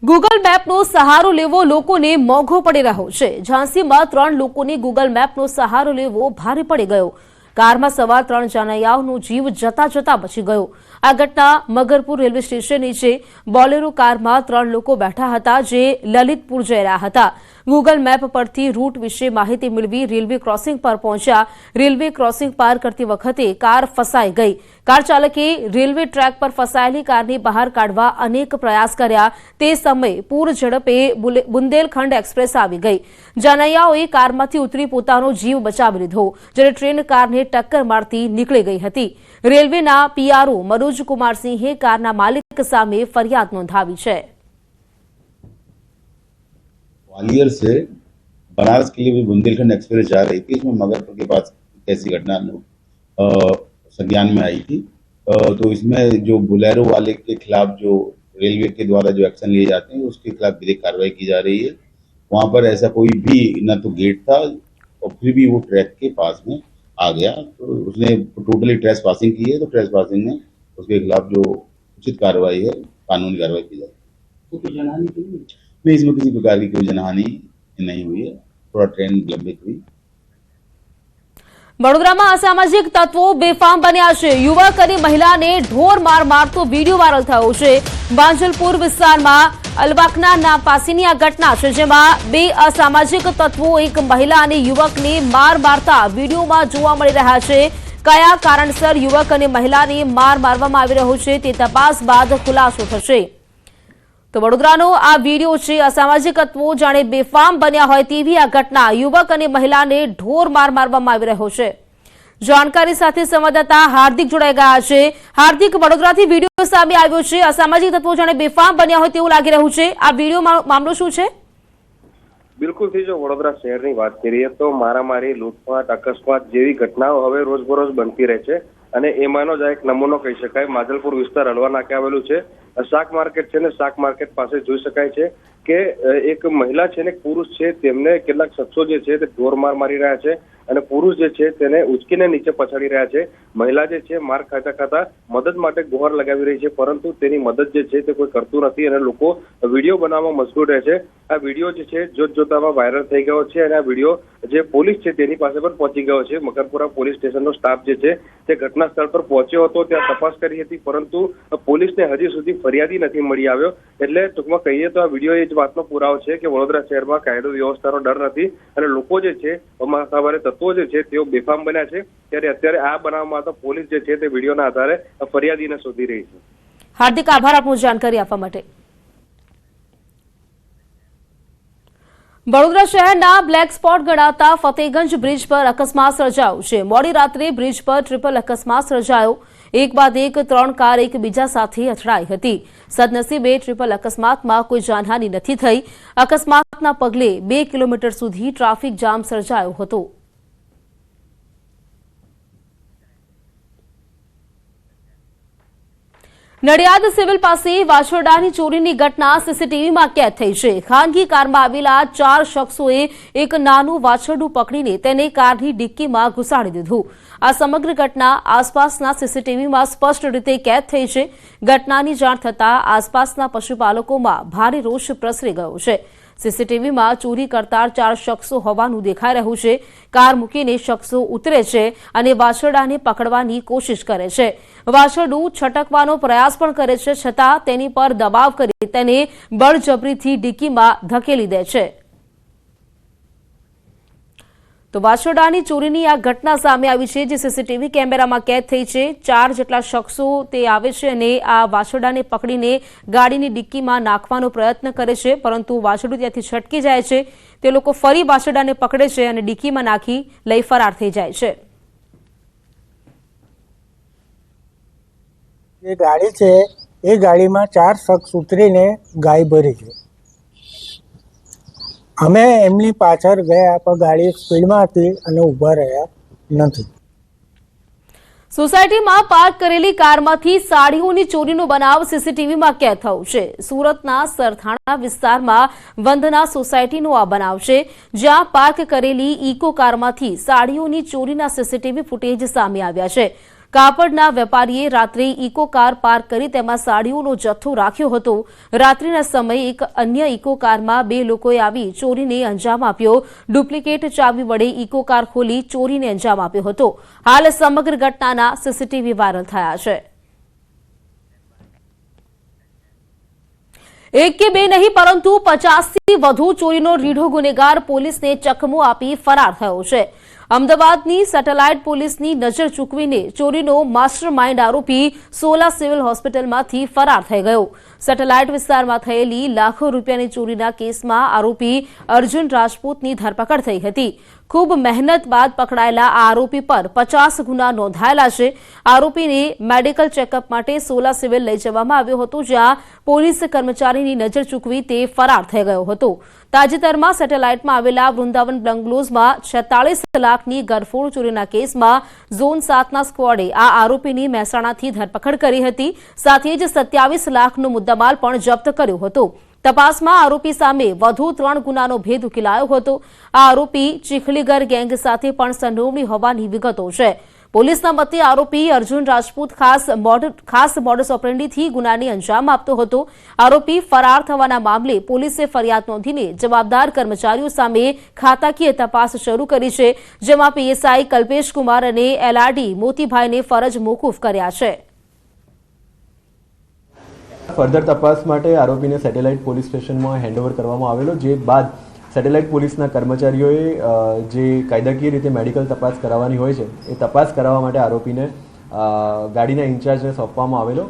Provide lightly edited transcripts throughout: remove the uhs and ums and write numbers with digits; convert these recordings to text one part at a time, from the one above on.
Google મેપનો સહારો લેવો લોકોને મોંઘો પડી રહ્યો છે। ઝાંસીમાં 3 લોકોને ગૂગલ મેપનો સહારો લેવો ભારે પડી ગયો। કારમાં સવાર 3 જાનૈયાઓનો જીવ જતા જતા બચી ગયો। આ ઘટના મગરપુર રેલવે સ્ટેશન નીચે બોલેરો કારમાં 3 લોકો બેઠા હતા જે લલિતપુર જઈ રહ્યા હતા। ગૂગલ મેપ પરથી રૂટ વિશે માહિતી મેળવી રેલવે ક્રોસિંગ પર પહોંચ્યા। રેલવે ક્રોસિંગ પાર કરતી વખતે કાર ફસાઈ ગઈ। કાર ચાલકે રેલવે ટ્રેક પર ફસાયેલી કારને બહાર કાઢવા અનેક પ્રયાસ કર્યા। તે સમયે પૂર ઝડપે બુંદેલખંડ એક્સપ્રેસ આવી ગઈ। જાનૈયાઓએ કારમાંથી ઉતરી પોતાનો જીવ બચાવી લીધો જ્યારે ટ્રેન કારને ટક્કર મારતી નીકળી ગઈ હતી। રેલવેના પીઆરઓ મનોજ કુમાર સિંહે કારના માલિક સામે ફરિયાદ નોંધાવી છે। ग्वालियर से बनारस के लिए भी बुंदेलखंड एक्सप्रेस जा रही थी। इसमें मगरपुर के पास ऐसी घटना संज्ञान में आई थी। तो इसमें जो बुलेरो वाले के खिलाफ जो रेलवे के द्वारा जो एक्शन लिए जाते हैं उसके खिलाफ विधिक कार्रवाई की जा रही है। वहां पर ऐसा कोई भी न तो गेट था और फिर भी वो ट्रैक के पास में आ गया, तो उसने टोटली ट्रेस पासिंग की है। तो ट्रेस पासिंग में उसके खिलाफ जो उचित कार्रवाई है, कानूनी कार्रवाई की जाए। नहीं, इसमें किसी प्रकार की कोई जनहानि नहीं हुई है। थोड़ा ट्रेन विलंबित हुई। વડોદરામાં અસામાજિક તત્વો બેફામ બન્યા છે। યુવક અને મહિલાને ઢોર માર મારતો વિડીયો વાયરલ થયો છે। બાંજલપુર વિસ્તારમાં અલવાકના પાસેની આ ઘટના છે જેમાં બે અસામાજિક તત્વો એક મહિલા અને યુવકને માર મારતા વિડીયોમાં જોવા મળી રહ્યા છે। કયા કારણસર યુવક અને મહિલાને માર મારવામાં આવી રહ્યો છે તે તપાસ બાદ ખુલાસો થશે। તો વડોદરાનો આ વિડીયો છે। અસામાજિક તત્વો જાણે બેફામ બન્યા હોય તેવી આ ઘટના। યુવક અને મહિલાને ઢોર માર મારવામાં આવી રહ્યો છે। જાણકારી સાથે સંવાદદાતા હાર્દિક જોડાઈ ગયા છે। હાર્દિક, વડોદરાથી વિડીયો સામે આવ્યો છે। અસામાજિક તત્વો જાણે બેફામ બન્યા હોય તેવું લાગી રહ્યું છે। આ વિડીયો મામલો શું છે? બિલકુલ થી જો વડોદરા શહેરની વાત કરીએ તો મારામારી, લૂંટફાટ, અકસ્માત જેવી ઘટનાઓ હવે રોજબરોજ બનતી રહે છે અને એમાંનો જ એક નમૂનો કહી શકાય। માજલપુર વિસ્તાર હળવા નાકે આવેલું છે। શાક માર્કેટ છે ને શાક માર્કેટ પાસે જોઈ શકાય છે કે એક મહિલા છે ને પુરુષ છે તેમને કેટલાક શખ્સો જે છે તે ઢોર માર મારી રહ્યા છે અને પુરુષ જે છે તેને ઉચકીને નીચે પછાડી રહ્યા છે। મહિલા જે છે માર ખાતા ખાતા મદદ માટે ગુહાર લગાવી રહી છે પરંતુ તેની મદદ જે છે તે કોઈ કરતું નથી અને લોકો વિડીયો બનાવવામાં મશગુલ રહે છે। આ વિડીયો જે છે જોતજોતામાં વાયરલ થઈ ગયો છે અને આ વિડીયો જે પોલીસ છે તેની પાસે પણ પહોંચી ગયો છે। મકરપુરા પોલીસ સ્ટેશનનો સ્ટાફ જે છે તે ઘટના સ્થળ પર પહોંચ્યો હતો, ત્યાં તપાસ કરી હતી પરંતુ પોલીસને હજી સુધી ફરિયાદી નથી મળી આવ્યો। એટલે ટૂંકમાં કહીએ તો આ વિડીયો એ જ વાતનો પુરાવો છે કે વડોદરા શહેરમાં કાયદો વ્યવસ્થાનો ડર નથી અને લોકો જે છે અમાસાવારે તત્વો જે છે તેઓ બેફામ બન્યા છે। ત્યારે અત્યારે આ બનાવમાં તો પોલીસ જે છે તે વિડીયોના આધારે ફરિયાદીને શોધી રહી છે। હાર્દિક, આભાર આપનો જાણકારી આપવા માટે। વડોદરા શહેરના બ્લેક સ્પોટ ગણાતા ફતેગંજ બ્રિજ પર અકસ્માત સર્જાયો છે। મોડી રાત્રે બ્રિજ પર ટ્રિપલ અકસ્માત સર્જાયો। એક બાદ એક 3 કાર એકબીજા સાથે અથડાઈ હતી। સદનસીબે ટ્રિપલ અકસ્માતમાં કોઈ જાનહાનિ નથી થઈ। અકસ્માતના પગલે 2 કિલોમીટર સુધી ટ્રાફિક જામ સર્જાયો હતો। નડિયાદ સિવિલ પાસે વાછરડાની ચોરીની ઘટના સીસીટીવીમાં કેદ થઈ છે। ખાનગી કારમાં આવેલા 4 શખ્સોએ એક નાનું વાછરડું પકડીને તેને કારની ડિક્કીમાં ઘુસાડી દીધું। આ સમગ્ર ઘટના આસપાસના સીસીટીવીમાં સ્પષ્ટ રીતે કેદ થઈ છે। ઘટનાની જાણ થતાં આસપાસના પશુપાલકોમાં ભારે રોષ પ્રસરી ગયો છે। સીસીટીવીમાં ચોરી કરતા 4 શખ્સો હોવાનું દેખાઈ રહ્યું છે। કાર મૂકીને શખ્સો ઉતરે છે અને વાછરડાને પકડવાની કોશિશ કરે છે। વાછરડું છટકવાનો પ્રયાસ પણ કરે છે છતાં તેની પર દબાવ કરી તેને બળજબરીથી ડિક્કીમાં ધકેલી દે છે। તો વાછરડાની ચોરીની આ ઘટના સામે આવી છે જે સીસીટીવી કેમેરામાં કેદ થઈ છે। 4 જેટલા શખ્સો તે આવે છે અને આ વાછરડાને પકડીને ગાડીની ડિક્કીમાં નાખવાનો પ્રયત્ન કરે છે પરંતુ વાછરડું ત્યાંથી છટકી જાય છે। તે લોકો ફરી વાછરડાને પકડે છે અને ડિક્કીમાં નાખી લઈ ફરાર થઈ જાય છે। જે ગાડી છે એ ગાડીમાં 4 શખ્સ ઉતરીને ગાય ભરી છે। અમે એમની પાછળ ગયા પણ ગાડી સ્પીડમાં હતી અને ઊભા રહ્યા નથી। સોસાયટીમાં પાર્ક કરેલી કારમાંથી સાડીઓની ચોરીનો બનાવ સીસીટીવીમાં કેદ થયો છે। સુરતના સરથાણા વિસ્તારમાં વંદના સોસાયટીનો આ બનાવ છે જ્યાં પાર્ક કરેલી ઇકો કારમાંથી સાડીઓની ચોરીના સીસીટીવી ફૂટેજ સામે આવ્યા છે। કાપડના વેપારીએ રાત્રે ઇકો કાર પાર્ક કરી તેમાં સાડીઓનો જથ્થો રાખ્યો હતો. રાત્રિના સમયે એક અન્ય ઇકો કારમાં 2 લોકોએ આવી ચોરીને અંજામ આપ્યો. ડુપ્લિકેટ ચાવી વડે ઇકો કાર ખોલી ચોરીને અંજામ આપ્યો હતો. હાલ સમગ્ર ઘટનાના સીસીટીવી વાયરલ થયા છે. એક કે બે નહીં પરંતુ 50થી વધુ ચોરીનો રીઢો ગુનેગાર પોલીસને ચકમો આપી ફરાર થયો છે. અમદાવાદની સેટેલાઇટ પોલીસની નજર ચૂકવીને ચોરીનો માસ્ટર માઇન્ડ આરોપી સોલા સિવિલ હોસ્પિટલમાંથી ફરાર થઈ ગયો. સેટેલાઇટ વિસ્તારમાં થયેલી લાખો રૂપિયાની ચોરીના કેસમાં આરોપી અર્જુન રાજપૂતની ધરપકડ થઈ હતી. ખૂબ મહેનત બાદ પકડાયેલા આ આરોપી પર 50 ગુના નોંધાયેલા છે. આરોપીને મેડિકલ ચેકઅપ માટે સોલા સિવિલ લઈ જવામાં આવ્યો હતો, જ્યાં પોલીસ કર્મચારીની નજર ચૂકવી તે ફરાર થઈ ગયો હતો. તાજેતરમાં સેટેલાઇટમાં આવેલા વૃંદાવન બંગલોઝમાં 46 લાખની ગરફોડ ચોરીના કેસમાં ઝોન 7ના સ્ક્વોડે આ આરોપીની મહેસાણાથી ધરપકડ કરી હતી. સાથે જ 27 લાખનો મુદ્દામાલ પણ જપ્ત કર્યો હતો. તપાસમાં આરોપી સામે વધુ 3 ગુનાનો ભેદ ઉકેલાયો હતો. આ આરોપી ચીખલીગર ગેંગ સાથે પણ સંડોવણી હોવાની વિગતો છે. પોલીસના મતે આરોપી અર્જુન રાજપૂત ખાસ મોડસ ઓપરેન્ડીથી ગુનાને અંજામ આપતો હતો. આરોપી ફરાર થવાના મામલે પોલીસે ફરિયાદ નોંધીને જવાબદાર કર્મચારીઓ સામે ખાતાકીય તપાસ શરૂ કરી છે, જેમાં પીએસઆઈ કલ્પેશ કુમાર અને એલઆરડી મોતીભાઈને ફરજ મોકૂફ કર્યા છે. ફર્ધર તપાસ માટે આરોપીને સેટેલાઇટ પોલીસ સ્ટેશનમાં હેન્ડઓવર કરવામાં આવેલો, જે બાદ સેટેલાઇટ પોલીસના કર્મચારીઓએ જે કાયદાકીય રીતે મેડિકલ તપાસ કરાવવાની હોય છે એ તપાસ કરાવવા માટે આરોપીને ગાડીના ઇન્ચાર્જને સોંપવામાં આવેલો.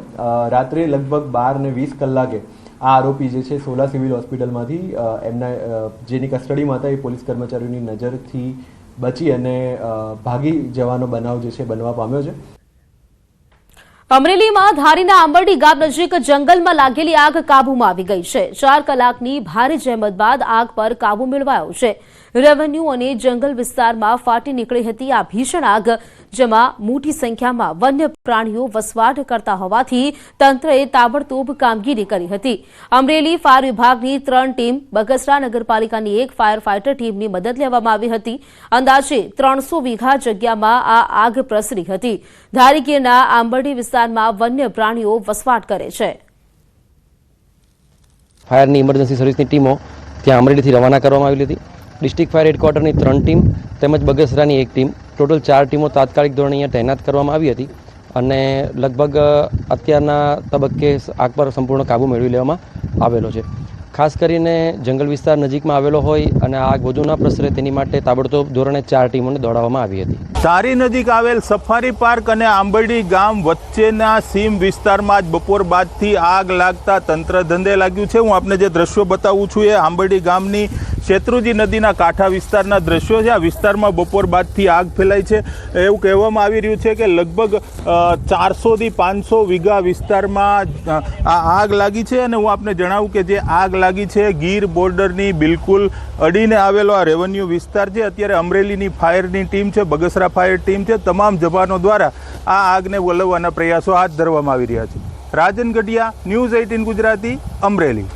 રાત્રે લગભગ 12:20 કલાકે આ આરોપી જે છે સોલા સિવિલ હોસ્પિટલમાંથી એમના જેની કસ્ટડીમાં હતા એ પોલીસ કર્મચારીઓની નજરથી બચી અને ભાગી જવાનો બનાવ જે છે બનવા પામ્યો છે. અમરેલીમાં ધારીના આંબરડી ગામ નજીક જંગલમાં લાગેલી આગ કાબૂમાં આવી ગઈ છે. 4 કલાકની ભારે જહેમત બાદ આગ પર કાબૂ મેળવાયો છે. રેવન્યુ અને જંગલ વિસ્તારમાં ફાટી નીકળી હતી આ ભીષણ આગ, જેમાં મોટી સંખ્યામાં વન્ય પ્રાણીઓ વસવાટ કરતા હોવાથી તંત્રએ તાબડતોબ કામગીરી કરી હતી. અમરેલી ફાયર વિભાગની 3 ટીમ, બગસરા નગરપાલિકાની 1 ફાયર ફાઇટર ટીમની મદદ લેવામાં આવી હતી. અંદાજે 300 વીઘા જગ્યામાં આ આગ પ્રસરી હતી. ધારીગીરના આંબરડી વિસ્તારમાં વન્ય પ્રાણીઓ વસવાટ કરે છે. ફાયરની ઇમરજન્સી સર્વિસની ટીમો ત્યાં અમરેલીથી રવાના કરવામાં આવેલી હતી. ડિસ્ટ્રિક્ટ ફાયર હેડક્વાર્ટરની 3 ટીમ તેમજ બગસરાની 1 ટીમ, ટોટલ 4 ટીમો તાત્કાલિક ધોરણે અહીંયા તૈનાત કરવામાં આવી હતી અને લગભગ અત્યારના તબક્કે આગ પર સંપૂર્ણ કાબૂ મેળવી લેવામાં આવેલો છે. ખાસ કરીને જંગલ વિસ્તાર નજીકમાં આવેલો હોય અને આગ વધુ ન પ્રસરે તેની માટે તાબડતોબ ધોરણે 4 ટીમોને દોડાવવામાં આવી હતી. ધારી નજીક આવેલ સફારી પાર્ક અને આંબરડી ગામ વચ્ચેના સીમ વિસ્તારમાં જ બપોર બાદથી આગ લાગતા તંત્ર ધંધે લાગ્યું છે. હું આપને જે દ્રશ્યો બતાવું છું એ આંબરડી ગામની શેત્રુંજી નદીના કાંઠા વિસ્તારના દ્રશ્યો છે. આ વિસ્તારમાં બપોર બાદથી આગ ફેલાઈ છે. એવું કહેવામાં આવી રહ્યું છે કે લગભગ 400થી 500 વીઘા વિસ્તારમાં આ આગ લાગી છે અને હું આપને જણાવું કે જે આગ લાગી છે ગીર બોર્ડરની બિલકુલ અડીને આવેલો આ રેવન્યુ વિસ્તાર છે. અત્યારે અમરેલીની ફાયરની ટીમ છે, બગસરા ફાયર ટીમ છે, તમામ જવાનો દ્વારા આ આગને વલવવાના પ્રયાસો હાથ ધરવામાં આવી રહ્યા છે. રાજન ગઢિયા, ન્યૂઝ 18 ગુજરાતી, અમરેલી.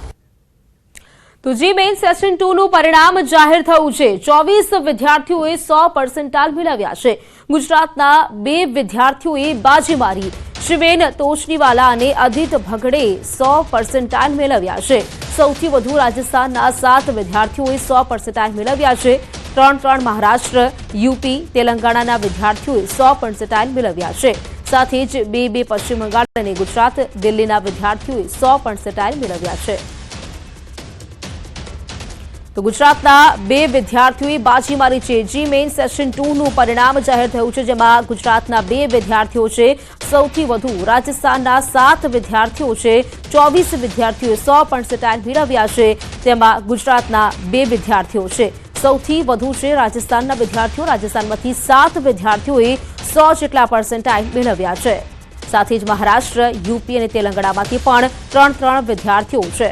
તો જી મેઇન સેશન 2 નું પરિણામ જાહેર થયું છે. 24 વિદ્યાર્થીઓએ 100% મેળવ્યા છે. ગુજરાતના 2 વિદ્યાર્થીઓએ બાજી મારી. શિવેન તોશનીવાલા અને અદિત ભગડે 100% મેળવ્યા છે. સૌથી વધુ રાજસ્થાનના 7 વિદ્યાર્થીઓએ 100% મેળવ્યા છે. 3 મહારાષ્ટ્ર, યુપી, તેલંગાણાના વિદ્યાર્થીઓએ 100% મેળવ્યા છે. સાથે જ 2 પશ્ચિમ બંગાળ અને ગુજરાત, દિલ્હીના વિદ્યાર્થીઓએ 100% મેળવ્યા છે. તો ગુજરાતના 2 વિદ્યાર્થીઓએ બાજી મારી છે. જી મેઇન સેશન 2 નું પરિણામ જાહેર થયું છે, જેમાં ગુજરાતના 2 વિદ્યાર્થીઓ છે. સૌથી વધુ રાજસ્થાનના 7 વિદ્યાર્થીઓ છે. 24 વિદ્યાર્થીઓએ 100% મેળવ્યા છે. તેમાં ગુજરાતના 2 વિદ્યાર્થીઓ છે. સૌથી વધુ છે રાજસ્થાનના વિદ્યાર્થીઓ. રાજસ્થાનમાંથી 7 વિદ્યાર્થીઓએ 100% મેળવ્યા છે. સાથે જ મહારાષ્ટ્ર, યુપી અને તેલંગાણામાંથી પણ 3 વિદ્યાર્થીઓ છે.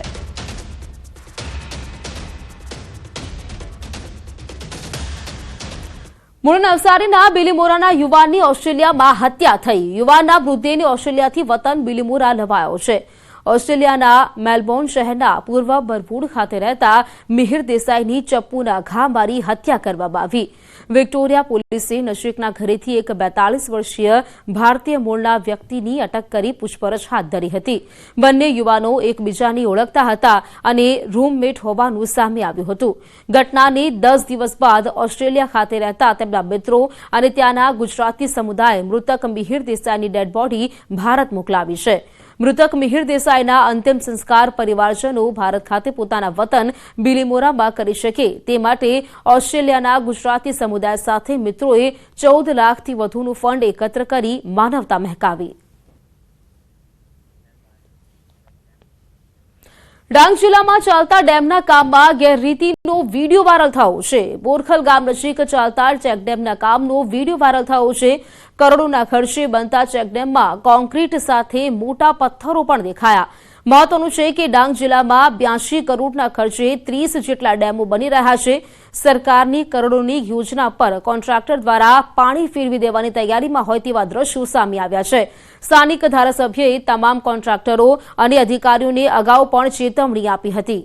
મૂળ નવસારીના બિલીમોરાના યુવાનની ઓસ્ટ્રેલિયામાં હત્યા થઈ. યુવાનના મૃતદેહને ઓસ્ટ્રેલિયાથી વતન બિલીમોરા લવાયો છે. ઓસ્ટ્રેલિયાના મેલબોર્ન શહેરના પૂર્વ બરવૂડ ખાતે રહેતા મિહિર દેસાઈની ચપ્પુના ઘા મારી હત્યા કરવામાં આવી. વિક્ટોરિયા પોલીસે નજીકના ઘરેથી એક 42 વર્ષીય ભારતીય મૂળના વ્યક્તિની અટક કરી પૂછપરછ હાથ ધરી હતી. બંને યુવાનો એકબીજાની ઓળખતા હતા અને રૂમમેટ હોવાનું સામે આવ્યું હતું. ઘટનાની 10 દિવસ બાદ ઓસ્ટ્રેલિયા ખાતે રહેતા તેમના મિત્રો અને ત્યાંના ગુજરાતી સમુદાયે મૃતક મિહિર દેસાઈની ડેડ બોડી ભારત મોકલાવી છે. મૃતક મિહિર દેસાઈના અંતિમ સંસ્કાર પરિવારજનો ભારત ખાતે પોતાના વતન બિલીમોરામાં કરી શકે તે માટે ઓસ્ટ્રેલિયાના ગુજરાતી સમુદાય સાથે મિત્રોએ 14 લાખથી વધુનું ફંડ એકત્ર કરી માનવતા મહેકાવી. ડાંગ જિલ્લામાં ચાલતા ડેમના કામમાં ગેરરીતિનો વિડીયો વાયરલ થયો છે. બોરખલ ગામ નજીક ચાલતા ચેકડેમના કામનો વિડીયો વાયરલ થયો છે. કરોડોના ખર્ચે બનતા ચેકડેમમાં કોન્ક્રીટ સાથે મોટા પથ્થરો પણ દેખાયા. મહત્વનું છે કે ડાંગ જિલ્લામાં 82 કરોડના ખર્ચે 30 જેટલા ડેમો બની રહ્યા છે. સરકારની કરોડોની યોજના પર કોન્ટ્રાક્ટર દ્વારા પાણી ફેરવી દેવાની તૈયારીમાં હોય તેવા દ્રશ્યો સામે આવ્યા છે. સ્થાનિક ધારાસભ્યએ તમામ કોન્ટ્રાક્ટરો અને અધિકારીઓને અગાઉ પણ ચેતવણી આપી હતી.